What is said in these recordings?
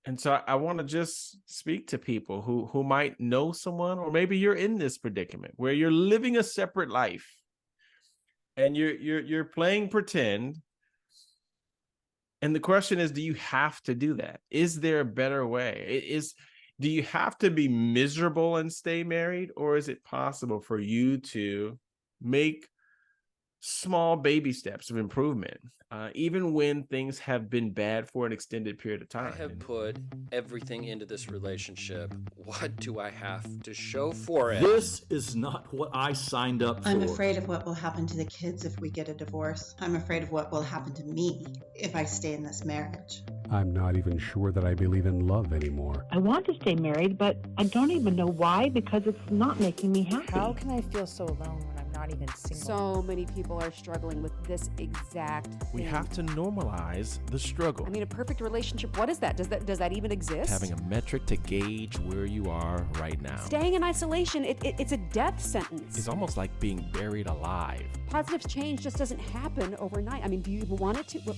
And so I want to just speak to people who might know someone, or maybe you're in this predicament where you're living a separate life and you're playing pretend. And the question is, do you have to do that? Is there a better way? Do you have to be miserable and stay married, or is it possible for you to make small baby steps of improvement, even when things have been bad for an extended period of time? I have put everything into this relationship. What do I have to show for it? This is not what I signed up for. I'm afraid of what will happen to the kids if we get a divorce. I'm afraid of what will happen to me if I stay in this marriage. I'm not even sure that I believe in love anymore. I want to stay married, but I don't even know why, because it's not making me happy. How can I feel so alone when I'm not even single? So many people are struggling with this exact thing. We have to normalize the struggle. I mean, a perfect relationship, what is that? Does that even exist? Having a metric to gauge where you are right now. Staying in isolation, it's a death sentence. It's almost like being buried alive. Positive change just doesn't happen overnight. I mean, do you even want it to? Well,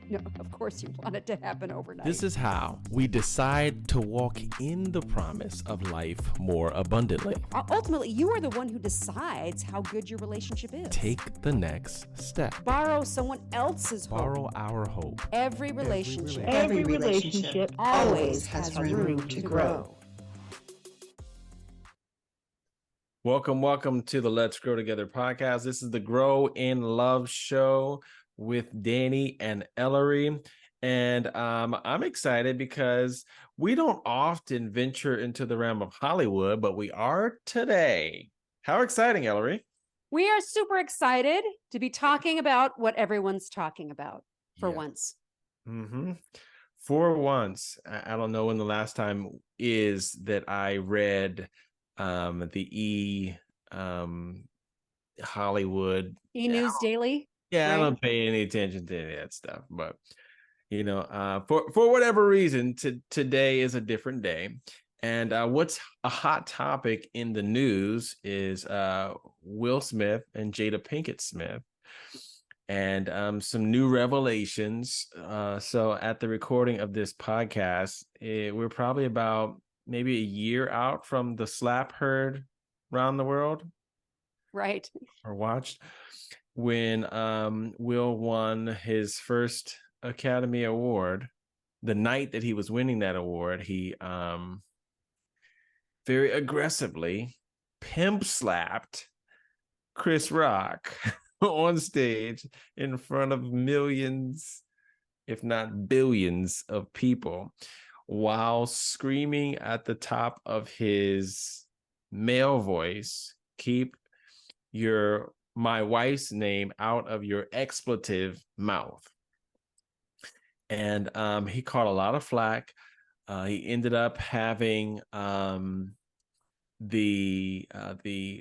no, of course you want it to happen overnight. This is how we decide to walk in the promise of life more abundantly. Ultimately, you are the one who decides how good your relationship is. Take the next step. Borrow someone else's hope. Borrow our hope. Every relationship always has room to grow. Welcome to the Let's Grow Together podcast. This is the Grow in Love show with Danny and Elary. And I'm excited because we don't often venture into the realm of Hollywood, but we are today. How exciting, Elary? We are super excited to be talking about what everyone's talking about for once. Mm-hmm. For once. I don't know when the last time is that I read the Hollywood News Daily. Yeah, right? I don't pay any attention to any of that stuff, but for whatever reason, today is a different day. And what's a hot topic in the news is Will Smith and Jada Pinkett Smith, and some new revelations. So at the recording of this podcast, we're probably about maybe a year out from the slap heard around the world. Right. Or watched when Will won his first Academy Award. The night that he was winning that award, he very aggressively pimp slapped Chris Rock on stage in front of millions, if not billions, of people, while screaming at the top of his male voice, "Keep my wife's name out of your expletive mouth." And he caught a lot of flack. He ended up having the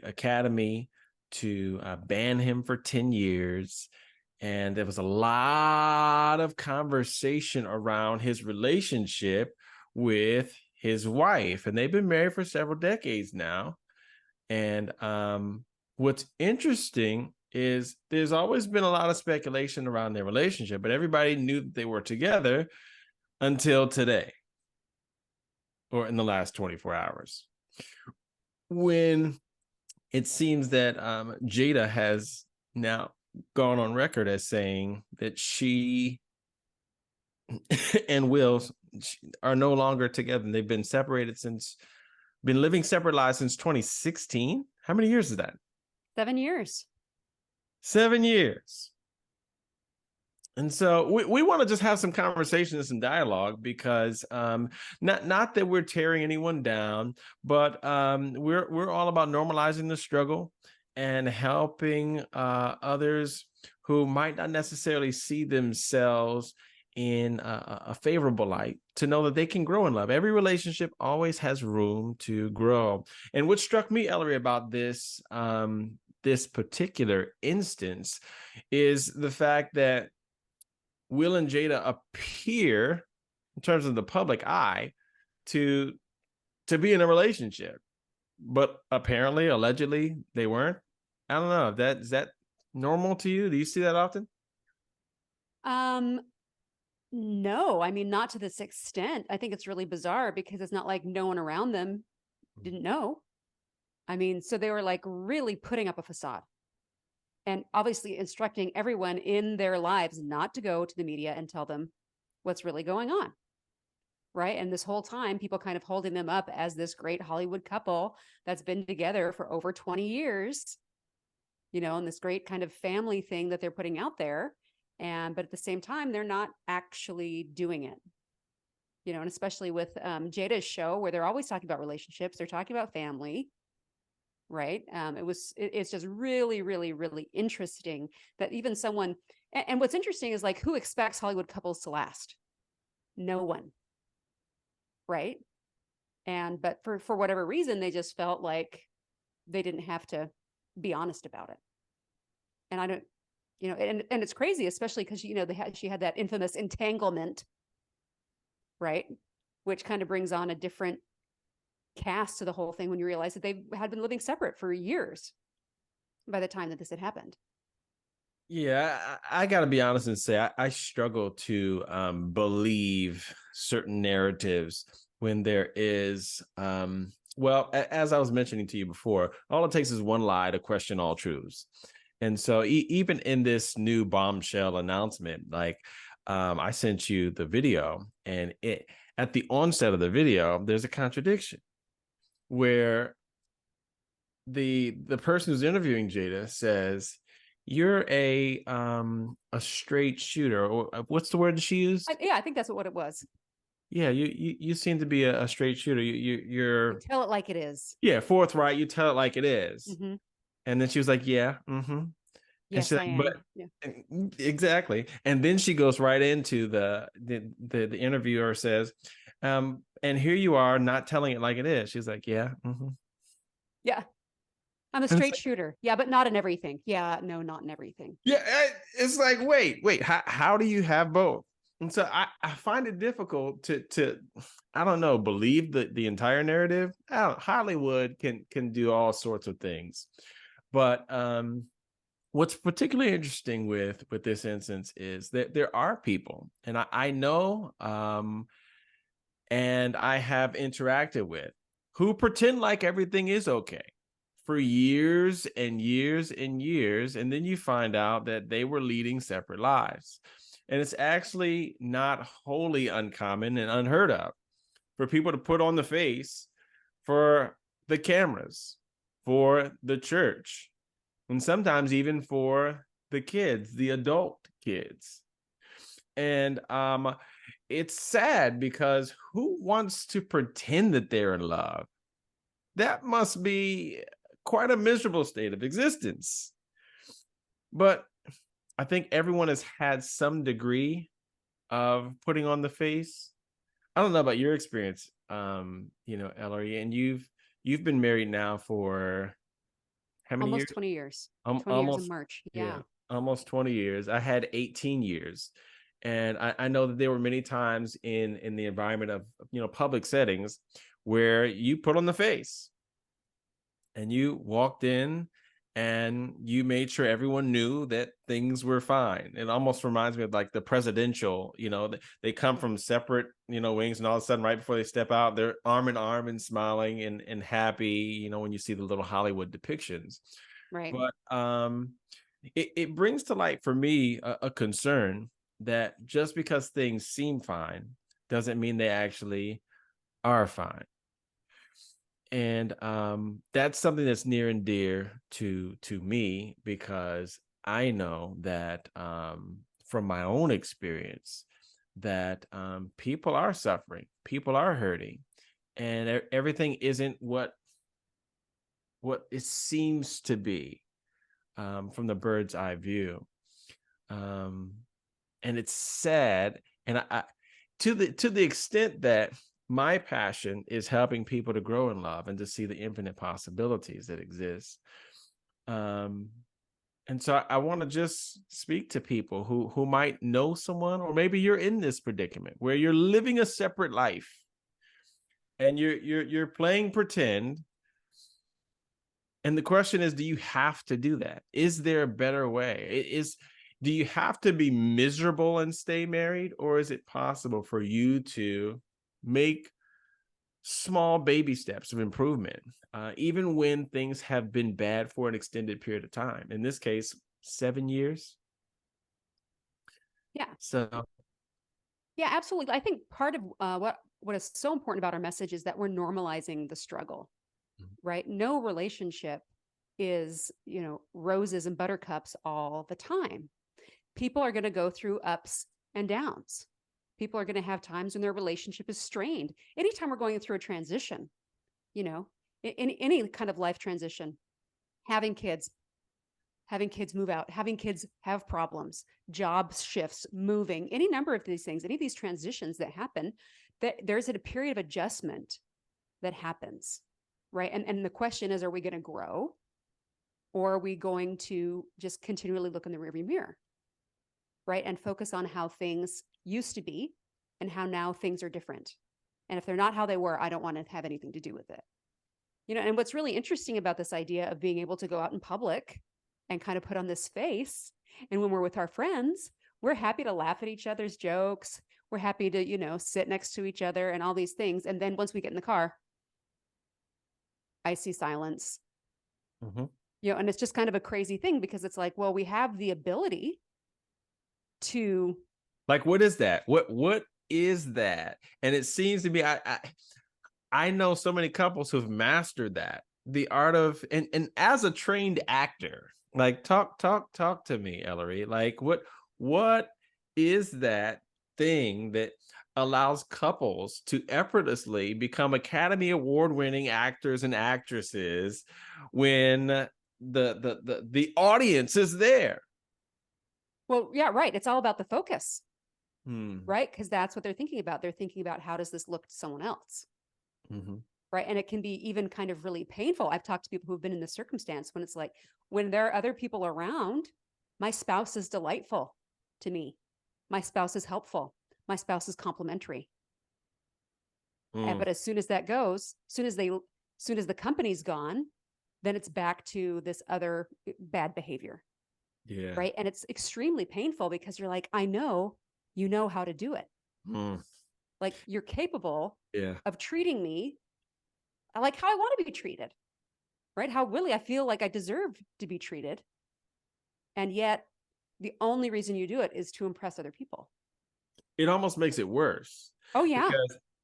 Academy to ban him for 10 years. And there was a lot of conversation around his relationship with his wife. And they've been married for several decades now. And what's interesting is there's always been a lot of speculation around their relationship, but everybody knew that they were together until today, or in the last 24 hours, when it seems that Jada has now gone on record as saying that she and Will are no longer together. They've been living separate lives since 2016. How many years is that? 7 years. 7 years. And so we want to just have some conversation and some dialogue, because not that we're tearing anyone down, but we're all about normalizing the struggle and helping others who might not necessarily see themselves in a favorable light to know that they can grow in love. Every relationship always has room to grow. And what struck me, Elary, about this particular instance is the fact that Will and Jada appear, in terms of the public eye, to be in a relationship, but apparently, allegedly, they weren't. I don't know. Is that normal to you? Do you see that often? No, I mean, not to this extent. I think it's really bizarre because it's not like no one around them didn't know. I mean, so they were like really putting up a facade and obviously instructing everyone in their lives not to go to the media and tell them what's really going on. Right. And this whole time, people kind of holding them up as this great Hollywood couple that's been together for over 20 years, and this great kind of family thing that they're putting out there. But at the same time, they're not actually doing it, and especially with Jada's show where they're always talking about relationships, they're talking about family. Right. It's just really, really, really interesting that even someone, and what's interesting is like, who expects Hollywood couples to last? No one. Right. But for whatever reason, they just felt like they didn't have to be honest about it. And I don't, and it's crazy, especially because, she had that infamous entanglement, right? Which kind of brings on a different cast to the whole thing when you realize that they had been living separate for years by the time that this had happened. Yeah, I got to be honest and say I struggle to believe certain narratives when there is, well, as I was mentioning to you before, all it takes is one lie to question all truths. And so even in this new bombshell announcement, like I sent you the video, and at the onset of the video, there's a contradiction where the person who's interviewing Jada says, "You're a straight shooter," or what's the word that she used? I think that's what it was. Yeah, you seem to be a straight shooter. You're You tell it like it is. Yeah, forthright. You tell it like it is. Mm-hmm. And then she was like, "Yeah, mm-hmm." Yes, I am. But yeah. exactly. And then she goes right into the interviewer says, "And here you are not telling it like it is." She's like, "Yeah, mm-hmm." Yeah. I'm a straight shooter. Yeah, but not in everything. Yeah, no, not in everything. Yeah, it's like, wait, how do you have both? And so I find it difficult to I don't know, believe the entire narrative. Hollywood can do all sorts of things, but what's particularly interesting with this instance is that there are people, and I know, and I have interacted with, who pretend like everything is okay for years and years and years, and then you find out that they were leading separate lives. And it's actually not wholly uncommon and unheard of for people to put on the face for the cameras, for the church, and sometimes even for the kids, the adult kids. And it's sad because who wants to pretend that they're in love? That must be quite a miserable state of existence. But I think everyone has had some degree of putting on the face. I don't know about your experience, Elary, and you've been married now for how many almost years? 20 years. 20 almost years in March. Yeah. almost 20 years. I had 18 years. And I know that there were many times in the environment of public settings where you put on the face and you walked in and you made sure everyone knew that things were fine. It almost reminds me of like the presidential, they come from separate, wings, and all of a sudden right before they step out, they're arm in arm and smiling and happy, when you see the little Hollywood depictions. Right. But it brings to light for me a concern that just because things seem fine doesn't mean they actually are fine. And that's something that's near and dear to me, because I know that from my own experience that people are suffering, people are hurting, and everything isn't what it seems to be from the bird's eye view. And it's sad, and I to the extent that my passion is helping people to grow in love and to see the infinite possibilities that exist. And so I want to just speak to people who might know someone, or maybe you're in this predicament where you're living a separate life and you're playing pretend. And the question is, do you have to do that? Is there a better way? do you have to be miserable and stay married, or is it possible for you to make small baby steps of improvement, even when things have been bad for an extended period of time? In this case, 7 years. Yeah. So, Yeah, absolutely. I think part of what is so important about our message is that we're normalizing the struggle, right? No relationship is, roses and buttercups all the time. People are going to go through ups and downs. People are going to have times when their relationship is strained. Anytime we're going through a transition, in any kind of life transition, having kids move out, having kids have problems, job shifts, moving, any number of these things, any of these transitions that happen, that there's a period of adjustment that happens, right? And the question is, are we going to grow, or are we going to just continually look in the rearview mirror, right? And focus on how things used to be and how now things are different. And if they're not how they were, I don't want to have anything to do with it. And what's really interesting about this idea of being able to go out in public and kind of put on this face, and when we're with our friends, we're happy to laugh at each other's jokes. We're happy to, sit next to each other and all these things. And then once we get in the car, I see silence. And it's just kind of a crazy thing, because it's like, well, we have the ability to, like, what is that? What is that? And it seems to me, I know so many couples who've mastered that, the art of, and as a trained actor, like, talk to me, Elary. Like, what is that thing that allows couples to effortlessly become Academy Award winning actors and actresses when the audience is there? well, yeah, right. It's all about the focus, right? Because that's what they're thinking about. They're thinking about, how does this look to someone else? Right. And it can be even kind of really painful. I've talked to people who've been in this circumstance, when it's like, when there are other people around, my spouse is delightful to me. My spouse is helpful. My spouse is complimentary. But as soon as that goes, soon as the company's gone, then it's back to this other bad behavior. Yeah. Right. And it's extremely painful, because you're like, I know you know how to do it. Like, you're capable of treating me like how I want to be treated, right? How really I feel like I deserve to be treated. And yet the only reason you do it is to impress other people. It almost makes it worse. Oh, yeah.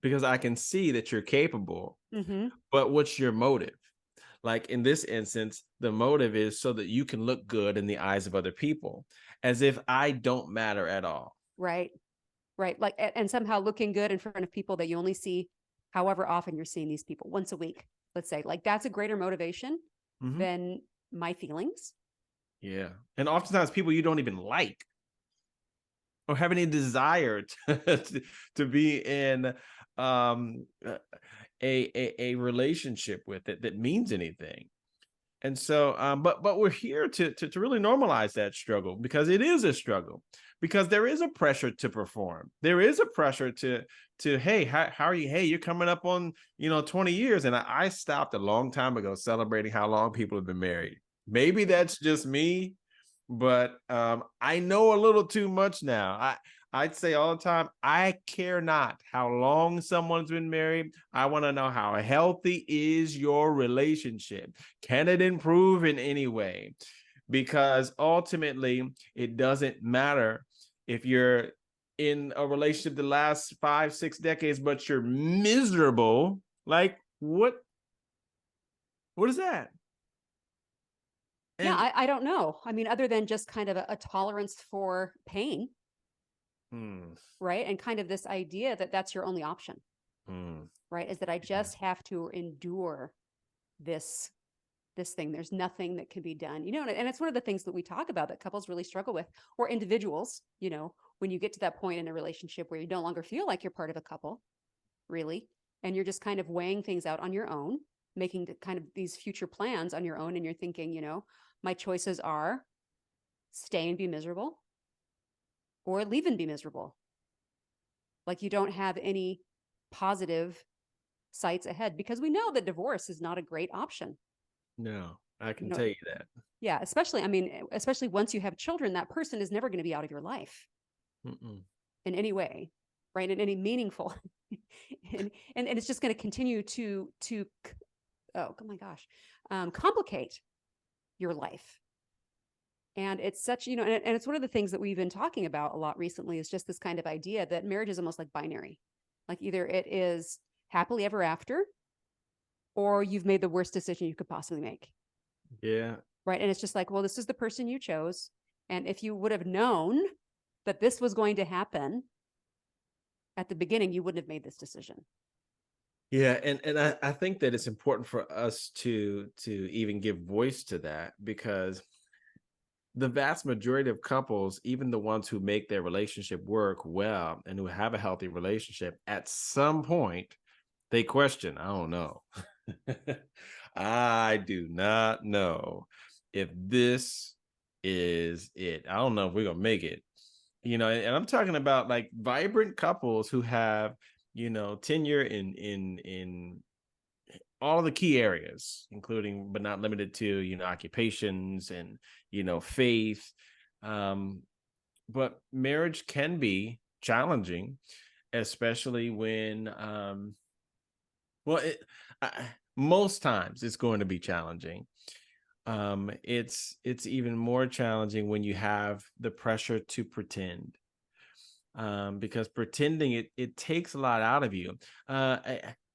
Because I can see that you're capable, but what's your motive? Like, in this instance, the motive is so that you can look good in the eyes of other people, as if I don't matter at all. Right. Right. Like, and somehow looking good in front of people that you only see, however often you're seeing these people, once a week, let's say, like, that's a greater motivation than my feelings. Yeah. And oftentimes people you don't even like or have any desire to be in a relationship with it that means anything. And so, but we're here to really normalize that struggle, because it is a struggle, because there is a pressure to perform. There is a pressure to hey, how are you? Hey, you're coming up on 20 years, and I stopped a long time ago celebrating how long people have been married. Maybe that's just me, but I know a little too much now. I'd say all the time, I care not how long someone's been married. I want to know, how healthy is your relationship? Can it improve in any way? Because ultimately, it doesn't matter if you're in a relationship that lasts 5-6 decades, but you're miserable. Like, what is that? Yeah, I don't know. I mean, other than just kind of a tolerance for pain, right? And kind of this idea that that's your only option, right? Is that I just have to endure this thing. There's nothing that can be done, and it's one of the things that we talk about that couples really struggle with, or individuals, when you get to that point in a relationship where you no longer feel like you're part of a couple, really, and you're just kind of weighing things out on your own, making kind of these future plans on your own, and you're thinking, my choices are stay and be miserable, or leave and be miserable. Like, you don't have any positive sights ahead, because we know that divorce is not a great option. No. I can You know, tell you that. yeah, especially once you have children, that person is never going to be out of your life Mm-mm. in any way, right? In any meaningful, and it's just going to continue to oh my gosh, complicate your life. And it's such, and it's one of the things that we've been talking about a lot recently is just this kind of idea that marriage is almost like binary. Like either it is happily ever after, or you've made the worst decision you could possibly make. Yeah. Right. And it's just like, well, this is the person you chose. And if you would have known that this was going to happen at the beginning, you wouldn't have made this decision. Yeah, and I think that it's important for us to even give voice to that, because the vast majority of couples, even the ones who make their relationship work well and who have a healthy relationship, at some point they question, I don't know. I do not know if this is it. I don't know if we're gonna make it. And I'm talking about like vibrant couples who have, tenure in all of the key areas, including but not limited to, occupations and, faith. But marriage can be challenging, especially when, well, most times it's going to be challenging. It's even more challenging when you have the pressure to pretend, because pretending it takes a lot out of you.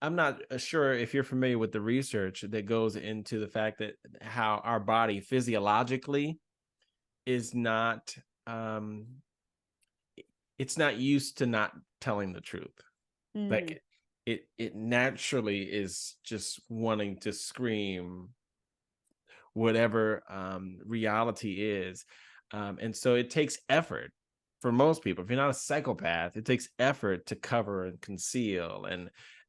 I'm not sure if you're familiar with the research that goes into the fact that how our body physiologically is not, it's not used to not telling the truth. Like it naturally is just wanting to scream whatever reality is. And so it takes effort for most people. If you're not a psychopath, it takes effort to cover and conceal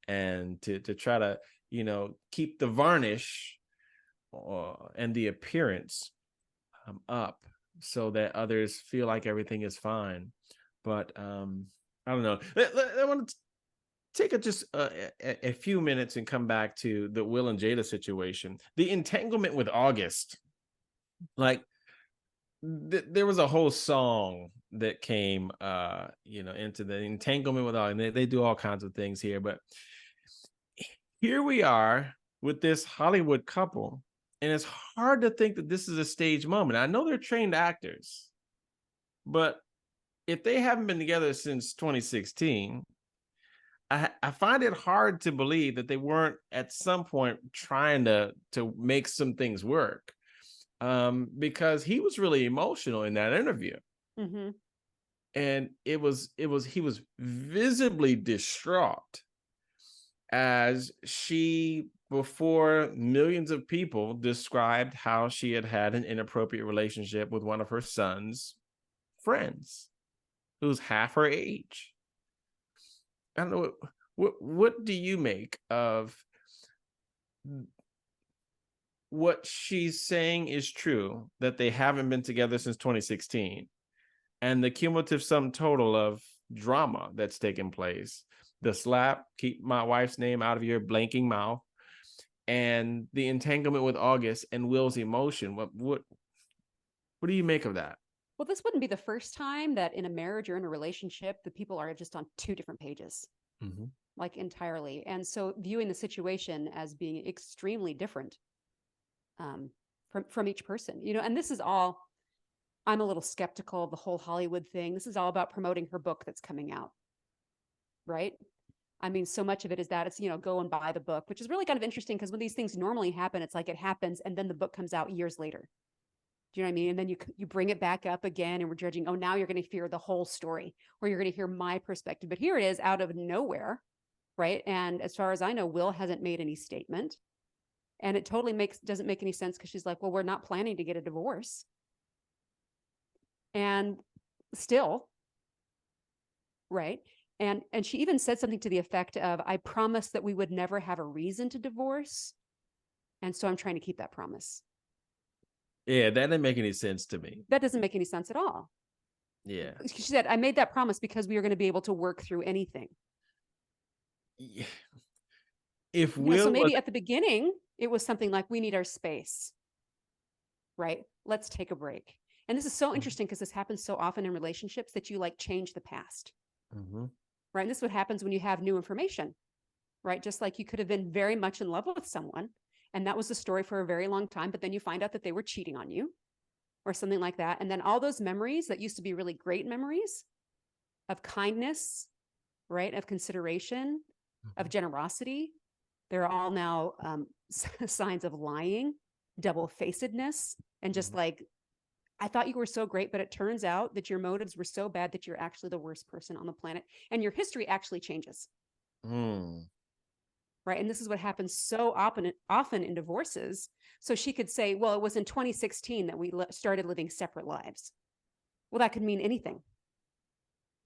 and to try to, keep the varnish and the appearance up so that others feel like everything is fine. But I don't know. I want to take just a few minutes and come back to the Will and Jada situation. The entanglement with August, like there was a whole song that came into the entanglement with August. And they do all kinds of things here, but here we are with this Hollywood couple, and it's hard to think that this is a stage moment. I know they're trained actors, but if they haven't been together since 2016, I find it hard to believe that they weren't at some point trying to make some things work, because he was really emotional in that interview. Mm-hmm. And he was visibly distraught as she, before millions of people, described how she had had an inappropriate relationship with one of her son's friends who's half her age. I don't know, what do you make of what she's saying is true, that they haven't been together since 2016, and the cumulative sum total of drama that's taken place? The slap, keep my wife's name out of your blanking mouth, and the entanglement with August and Will's emotion. What do you make of that? Well, this wouldn't be the first time that in a marriage or in a relationship, the people are just on two different pages, like entirely. And so viewing the situation as being extremely different from each person, and this is all, I'm a little skeptical of the whole Hollywood thing. This is all about promoting her book that's coming out. Right. I mean, so much of it is that it's, go and buy the book, which is really kind of interesting because when these things normally happen, it's like it happens and then the book comes out years later. Do you know what I mean? And then you bring it back up again and we're judging, oh, now you're going to hear the whole story or you're going to hear my perspective. But here it is out of nowhere. Right. And as far as I know, Will hasn't made any statement. And it totally doesn't make any sense because she's like, well, we're not planning to get a divorce. And still. Right. And she even said something to the effect of, I promised that we would never have a reason to divorce. And so I'm trying to keep that promise. Yeah, that didn't make any sense to me. That doesn't make any sense at all. Yeah. She said, I made that promise because we were going to be able to work through anything. If Will so maybe at the beginning, it was something like, we need our space. right? Let's take a break. And this is so interesting because this happens so often in relationships that you like change the past, Mm-hmm. right? And this is what happens when you have new information, right? Just like you could have been very much in love with someone, and that was the story for a very long time, but then you find out that they were cheating on you or something like that. And then all those memories that used to be really great memories of kindness, right? Of consideration, of generosity, they're all now signs of lying, double-facedness, and just like, I thought you were so great, but it turns out that your motives were so bad that you're actually the worst person on the planet. And your history actually changes. Mm. Right. And this is what happens so often in divorces. So she could say, well, it was in 2016 that we started living separate lives. Well, that could mean anything,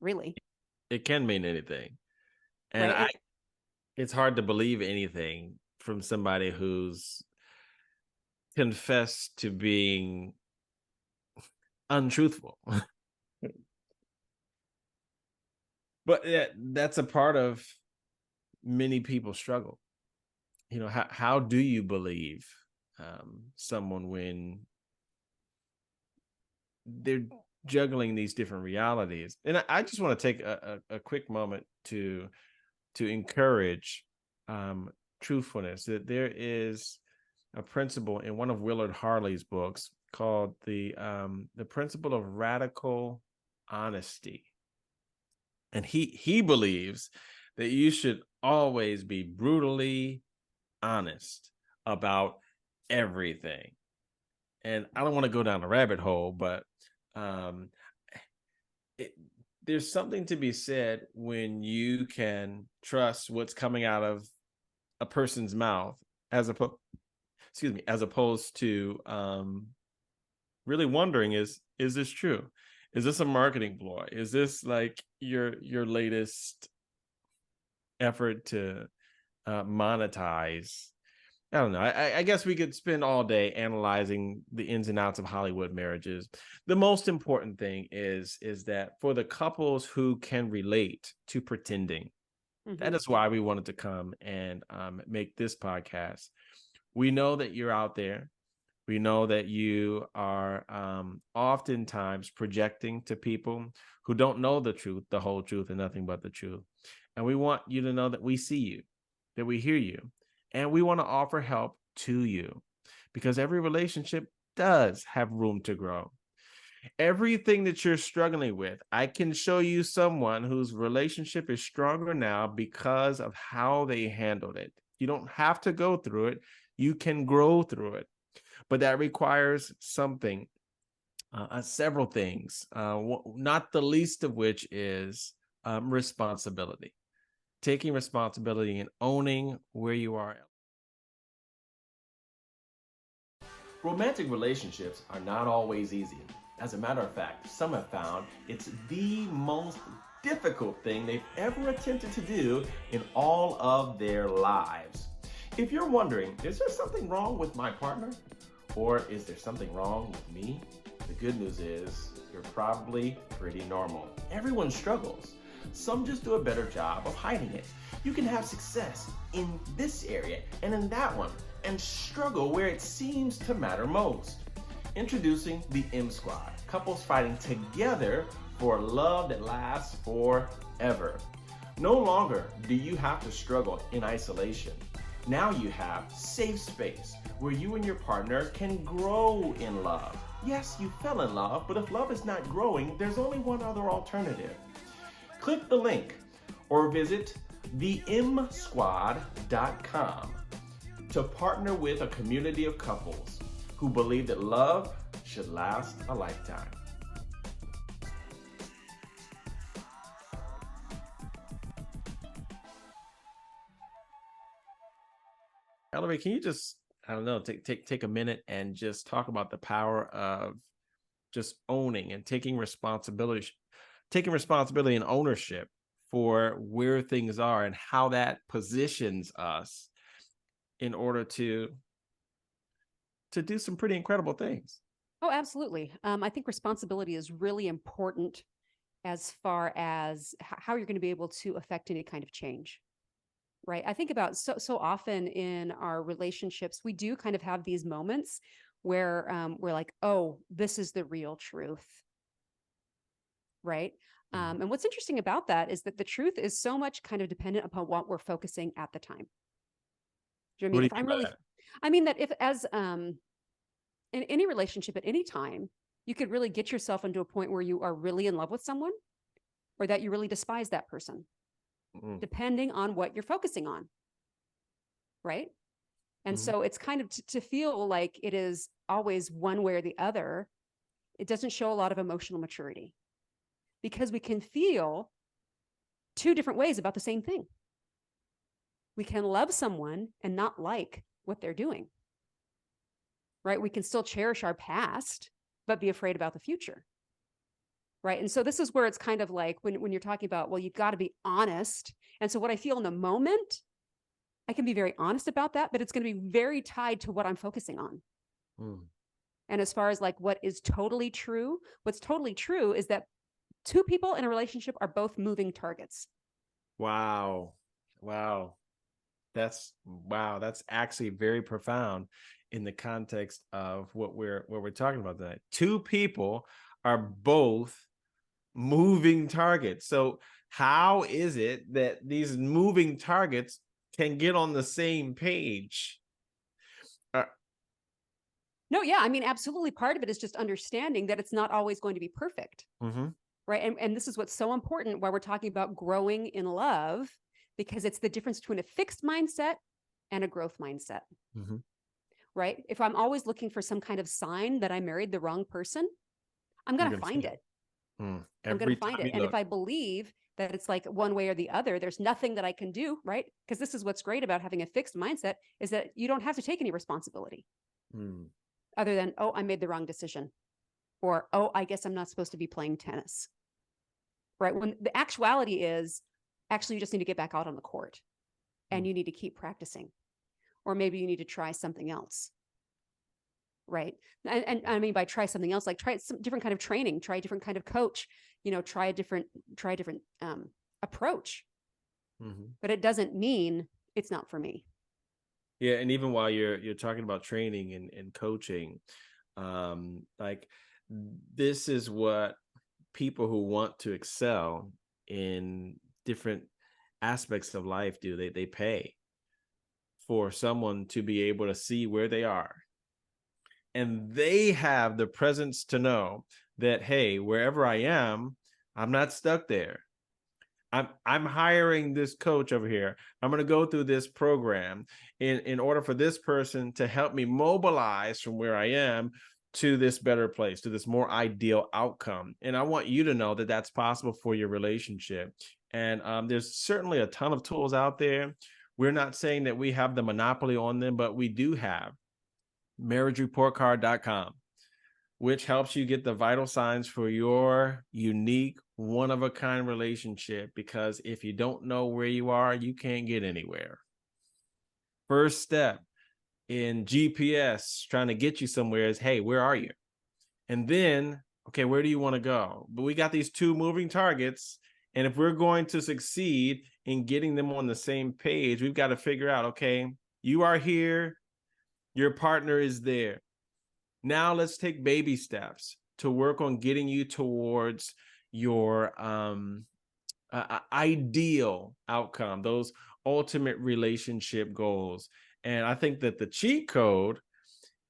really. It can mean anything. And Right. it's hard to believe anything from somebody who's confessed to being untruthful. But that's a part of many people's struggle. You know, how do you believe someone when they're juggling these different realities? And I just want to take a quick moment to encourage truthfulness. That there is a principle in one of Willard Harley's books called the principle of radical honesty, and he believes that you should always be brutally honest about everything. And I don't want to go down a rabbit hole, but there's something to be said when you can trust what's coming out of a person's mouth as opposed to really wondering, is this true? Is this a marketing ploy? Is this like your latest effort to monetize? I don't know. I guess we could spend all day analyzing the ins and outs of Hollywood marriages. The most important thing is that for the couples who can relate to pretending, that is why we wanted to come and make this podcast. We know that you're out there. We know that you are oftentimes projecting to people who don't know the truth, the whole truth, and nothing but the truth. And we want you to know that we see you, that we hear you, and we want to offer help to you, because every relationship does have room to grow. Everything that you're struggling with, I can show you someone whose relationship is stronger now because of how they handled it. You don't have to go through it. You can grow through it. But that requires something, several things, not the least of which is responsibility. Taking responsibility and owning where you are. Romantic relationships are not always easy. As a matter of fact, some have found it's the most difficult thing they've ever attempted to do in all of their lives. If you're wondering, is there something wrong with my partner? Or is there something wrong with me? The good news is you're probably pretty normal. Everyone struggles. Some just do a better job of hiding it. You can have success in this area and in that one, and struggle where it seems to matter most. Introducing the M Squad, couples fighting together for love that lasts forever. No longer do you have to struggle in isolation. Now you have safe space where you and your partner can grow in love. Yes, you fell in love, but if love is not growing, there's only one other alternative. Click the link or visit themsquad.com to partner with a community of couples who believe that love should last a lifetime. Elary, can you just, I don't know, take a minute and just talk about the power of just owning and taking responsibility and ownership for where things are and how that positions us in order to do some pretty incredible things. Oh, absolutely. I think responsibility is really important as far as how you're going to be able to affect any kind of change. Right. I think about so often in our relationships, we do kind of have these moments where we're like, oh, this is the real truth. Right. And what's interesting about that is that the truth is so much kind of dependent upon what we're focusing at the time. Do you know what I mean? What do If you I'm mean by really, that? I mean that if as in any relationship at any time, you could really get yourself into a point where you are really in love with someone or that you really despise that person, depending on what you're focusing on. Right. And so it's kind of to feel like it is always one way or the other. It doesn't show a lot of emotional maturity because we can feel two different ways about the same thing. We can love someone and not like what they're doing. Right. We can still cherish our past, but be afraid about the future. Right. And so this is where it's kind of like when you're talking about, well, you've got to be honest. And so what I feel in the moment, I can be very honest about that, but it's going to be very tied to what I'm focusing on. And as far as like what is totally true, what's totally true is that two people in a relationship are both moving targets. Wow. That's actually very profound in the context of what we're talking about tonight. Two people are both moving targets. So how is it that these moving targets can get on the same page? No, yeah, I mean, absolutely. Part of it is just understanding that it's not always going to be perfect. Right. And this is what's so important while we're talking about growing in love, because it's the difference between a fixed mindset and a growth mindset. Right. If I'm always looking for some kind of sign that I married the wrong person, I'm going to find it. I'm going to find it. And if I believe that it's like one way or the other, there's nothing that I can do. Right. Because this is what's great about having a fixed mindset is that you don't have to take any responsibility other than, oh, I made the wrong decision. Or, oh, I guess I'm not supposed to be playing tennis. Right. When the actuality is actually you just need to get back out on the court and you need to keep practicing. Or maybe you need to try something else. Right. And I mean, by try something else, like try some different kind of training, try a different kind of coach, try a different approach. But it doesn't mean it's not for me. Yeah. And even while you're talking about training and coaching, like this is what people who want to excel in different aspects of life do. They pay for someone to be able to see where they are. And they have the presence to know that, hey, wherever I am, I'm not stuck there. I'm hiring this coach over here. I'm going to go through this program in order for this person to help me mobilize from where I am to this better place, to this more ideal outcome. And I want you to know that that's possible for your relationship. And there's certainly a ton of tools out there. We're not saying that we have the monopoly on them, but we do have marriagereportcard.com, which helps you get the vital signs for your unique, one-of-a-kind relationship. Because if you don't know where you are, you can't get anywhere. First step in GPS trying to get you somewhere is, hey, where are you? And then, okay, where do you want to go? But we got these two moving targets. And if we're going to succeed in getting them on the same page, we've got to figure out, okay, you are here, your partner is there. Now let's take baby steps to work on getting you towards your ideal outcome, those ultimate relationship goals. And I think that the cheat code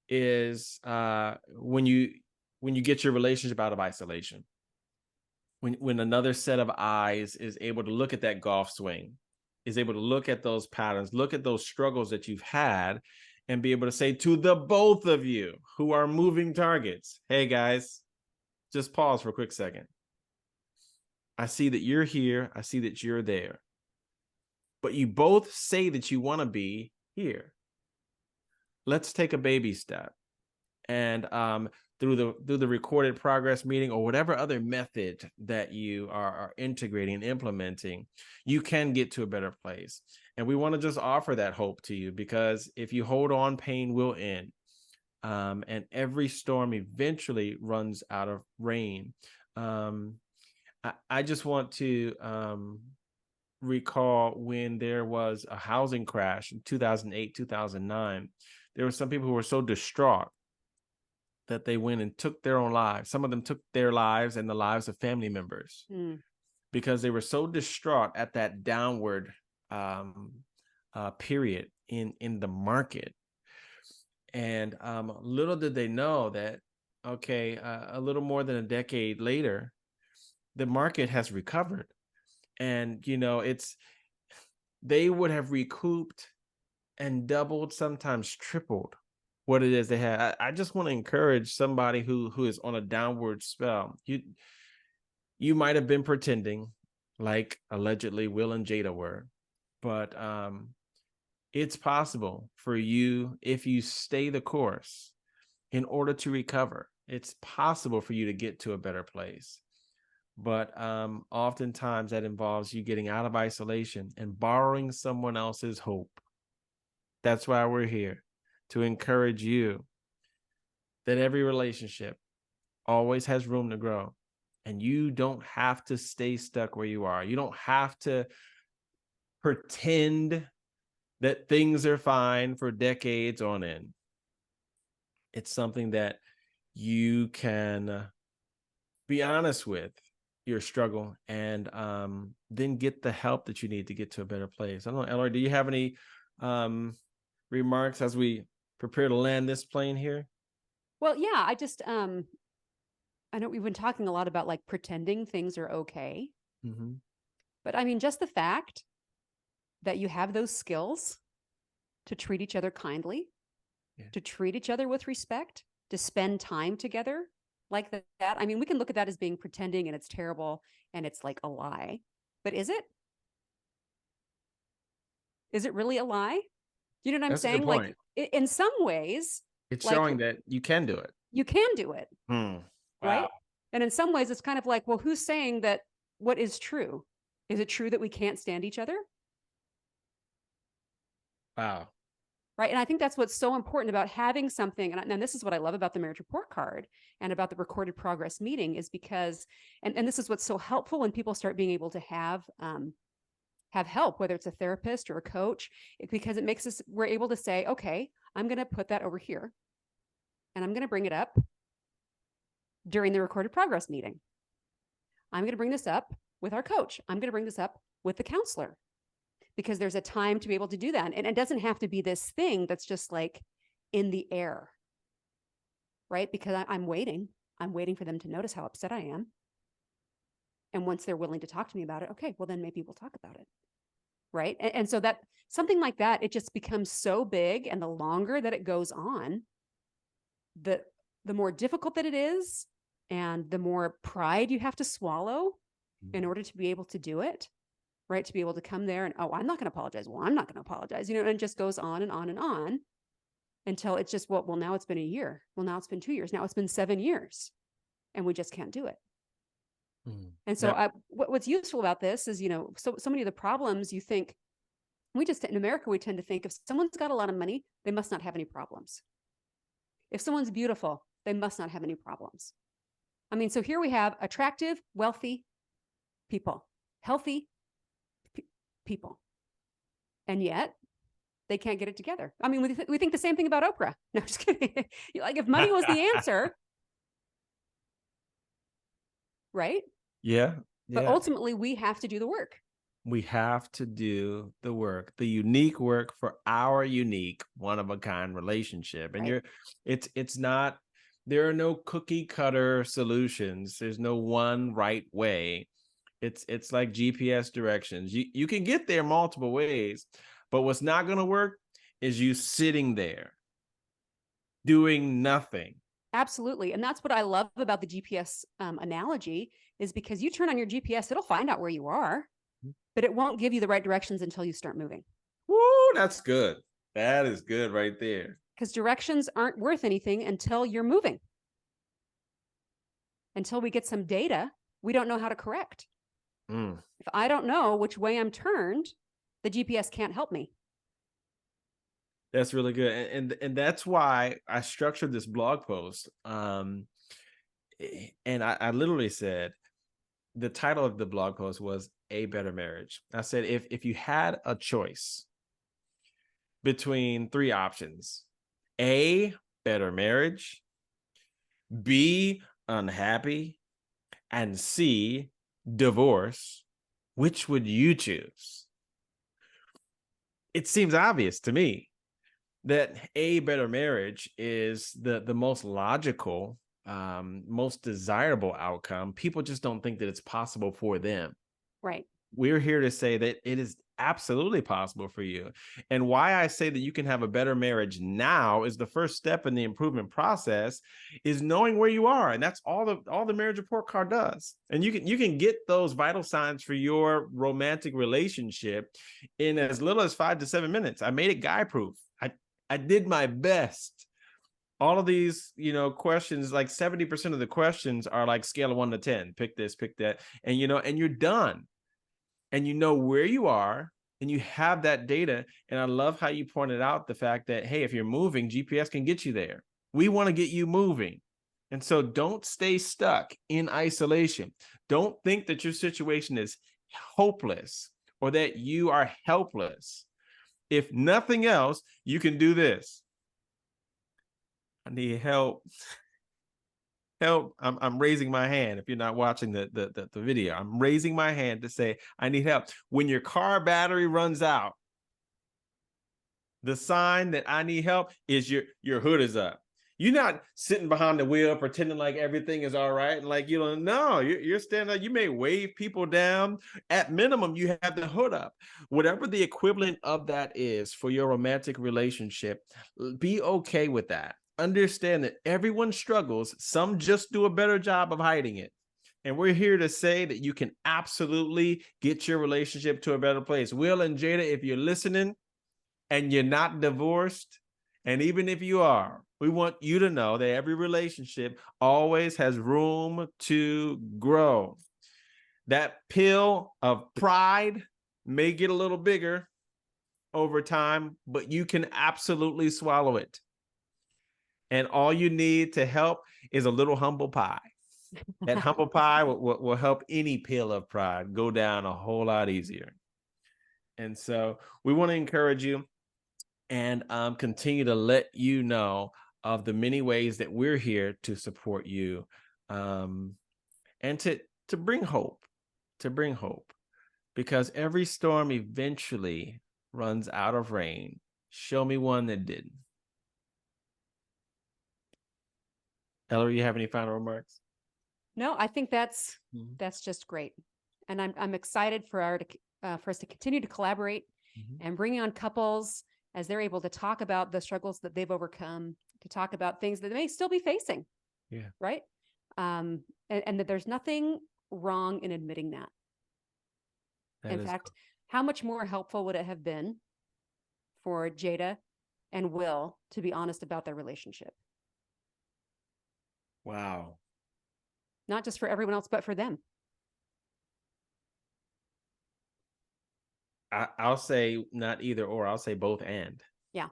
is when you get your relationship out of isolation. When another set of eyes is able to look at that golf swing, is able to look at those patterns, look at those struggles that you've had, and be able to say to the both of you who are moving targets, hey guys, just pause for a quick second. I see that you're here. I see that you're there. But you both say that you want to be here. Let's take a baby step. And through the recorded progress meeting or whatever other method that you are integrating and implementing, you can get to a better place. And we want to just offer that hope to you, because if you hold on, pain will end. And every storm eventually runs out of rain. I just want to recall when there was a housing crash in 2008, 2009. There were some people who were so distraught that they went and took their own lives. Some of them took their lives and the lives of family members because they were so distraught at that downward period in the market. And little did they know that, okay, a little more than a decade later, the market has recovered. And, they would have recouped and doubled, sometimes tripled what it is they had. I just want to encourage somebody who is on a downward spell. You might have been pretending, like allegedly Will and Jada were, but it's possible for you, if you stay the course, in order to recover. It's possible for you to get to a better place. But oftentimes that involves you getting out of isolation and borrowing someone else's hope. That's why we're here, to encourage you that every relationship always has room to grow. And you don't have to stay stuck where you are. You don't have to pretend that things are fine for decades on end. It's something that you can be honest with your struggle, and then get the help that you need to get to a better place. I don't know, Elary, do you have any remarks as we prepare to land this plane here? Well, yeah, I just, I know we've been talking a lot about like pretending things are okay. But I mean, just the fact that you have those skills to treat each other kindly, to treat each other with respect, to spend time together like that. I mean, we can look at that as being pretending and it's terrible and it's like a lie. But is it? Is it really a lie? You know what I'm That's a saying? good point. Like in some ways, It's like, showing that you can do it. You can do it. Wow. Right? And in some ways, it's kind of like, well, who's saying that what is true? Is it true that we can't stand each other? Wow. Right. And I think that's what's so important about having something. And this is what I love about the marriage report card and about the recorded progress meeting, is because, and this is what's so helpful when people start being able to have help, whether it's a therapist or a coach, because it makes us, we're able to say, okay, I'm going to put that over here and I'm going to bring it up during the recorded progress meeting. I'm going to bring this up with our coach. I'm going to bring this up with the counselor, because there's a time to be able to do that. And it doesn't have to be this thing that's just like in the air, right? Because I'm waiting for them to notice how upset I am. And once they're willing to talk to me about it, okay, well then maybe we'll talk about it, right? And so that something like that, it just becomes so big, and the longer that it goes on, the more difficult that it is, and the more pride you have to swallow in order to be able to do it, right? To be able to come there and, oh, I'm not going to apologize. Well, I'm not going to apologize, and it just goes on and on and on until it's just, well, now it's been a year. Well, now it's been 2 years. Now it's been 7 years, and we just can't do it. And so what's useful about this is, so many of the problems you think, in America, we tend to think if someone's got a lot of money, they must not have any problems. If someone's beautiful, they must not have any problems. I mean, so here we have attractive, wealthy people, healthy people, and yet they can't get it together. I mean, we think the same thing about Oprah. No, just kidding. Like, if money was the answer, right? Yeah. But ultimately, we have to do the work. We have to do the work, the unique work for our unique, one-of-a-kind relationship. And it's not, there are no cookie cutter solutions. There's no one right way. It's like GPS directions. You can get there multiple ways, but what's not going to work is you sitting there doing nothing. Absolutely. And that's what I love about the GPS analogy, is because you turn on your GPS, it'll find out where you are, but it won't give you the right directions until you start moving. Woo, that's good. That is good right there. Because directions aren't worth anything until you're moving. Until we get some data, we don't know how to correct. If I don't know which way I'm turned, the GPS can't help me. That's really good. And that's why I structured this blog post. And I literally said, the title of the blog post was A Better Marriage. I said, if you had a choice between 3 options: A, better marriage; B, unhappy, and C, divorce, which would you choose? It seems obvious to me that a better marriage is the most logical, most desirable outcome. People just don't think that it's possible for them. Right. We're here to say that it is absolutely possible for you. And why I say that you can have a better marriage now is the first step in the improvement process is knowing where you are. And that's all the marriage report card does. And you can get those vital signs for your romantic relationship in as little as 5 to 7 minutes. I made it guy proof. I did my best. All of these, questions, like 70% of the questions are like scale of 1 to 10. Pick this, pick that. And, and you're done. And you know where you are and you have that data. And I love how you pointed out the fact that, hey, if you're moving, GPS can get you there. We want to get you moving. And so don't stay stuck in isolation. Don't think that your situation is hopeless or that you are helpless. If nothing else, you can do this. I need help. Help. I'm raising my hand. If you're not watching the video, I'm raising my hand to say, I need help. When your car battery runs out, the sign that I need help is your hood is up. You're not sitting behind the wheel pretending like everything is all right. And like, no, you're standing up. You may wave people down. At minimum, you have the hood up. Whatever the equivalent of that is for your romantic relationship, be okay with that. Understand that everyone struggles. Some just do a better job of hiding it. And we're here to say that you can absolutely get your relationship to a better place. Will and Jada, if you're listening and you're not divorced, and even if you are, we want you to know that every relationship always has room to grow. That pill of pride may get a little bigger over time, but you can absolutely swallow it. And all you need to help is a little humble pie. That humble pie will help any pill of pride go down a whole lot easier. And so we want to encourage you and continue to let you know of the many ways that we're here to support you and to bring hope, because every storm eventually runs out of rain. Show me one that didn't. Elary, you have any final remarks? No, I think that's just great. And I'm excited for us to continue to collaborate and bring on couples as they're able to talk about the struggles that they've overcome, to talk about things that they may still be facing. Yeah. Right. And that there's nothing wrong in admitting that. In fact, how much more helpful would it have been for Jada and Will to be honest about their relationship? Wow. Not just for everyone else, but for them. I'll say not either or. I'll say both and. Yeah,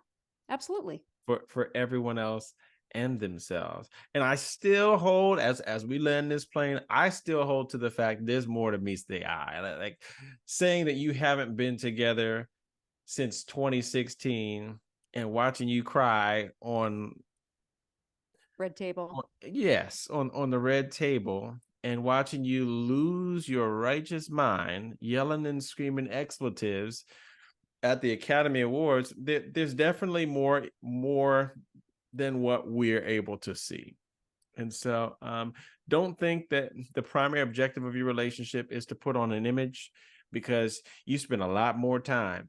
absolutely. For everyone else and themselves. And I still hold, as we land this plane, I still hold to the fact there's more to meets the eye. Like saying that you haven't been together since 2016 and watching you cry on red table. Yes, on the red table, and watching you lose your righteous mind, yelling and screaming expletives at the Academy Awards. There's definitely more than what we're able to see. And so don't think that the primary objective of your relationship is to put on an image, because you spend a lot more time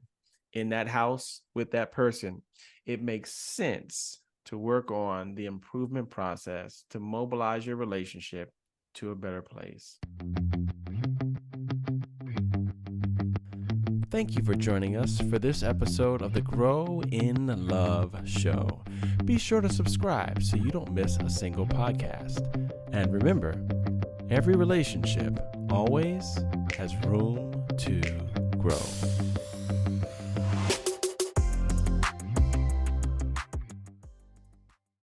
in that house with that person. It makes sense to work on the improvement process to mobilize your relationship to a better place. Thank you for joining us for this episode of the Grow in Love show. Be sure to subscribe so you don't miss a single podcast. And remember, every relationship always has room to grow.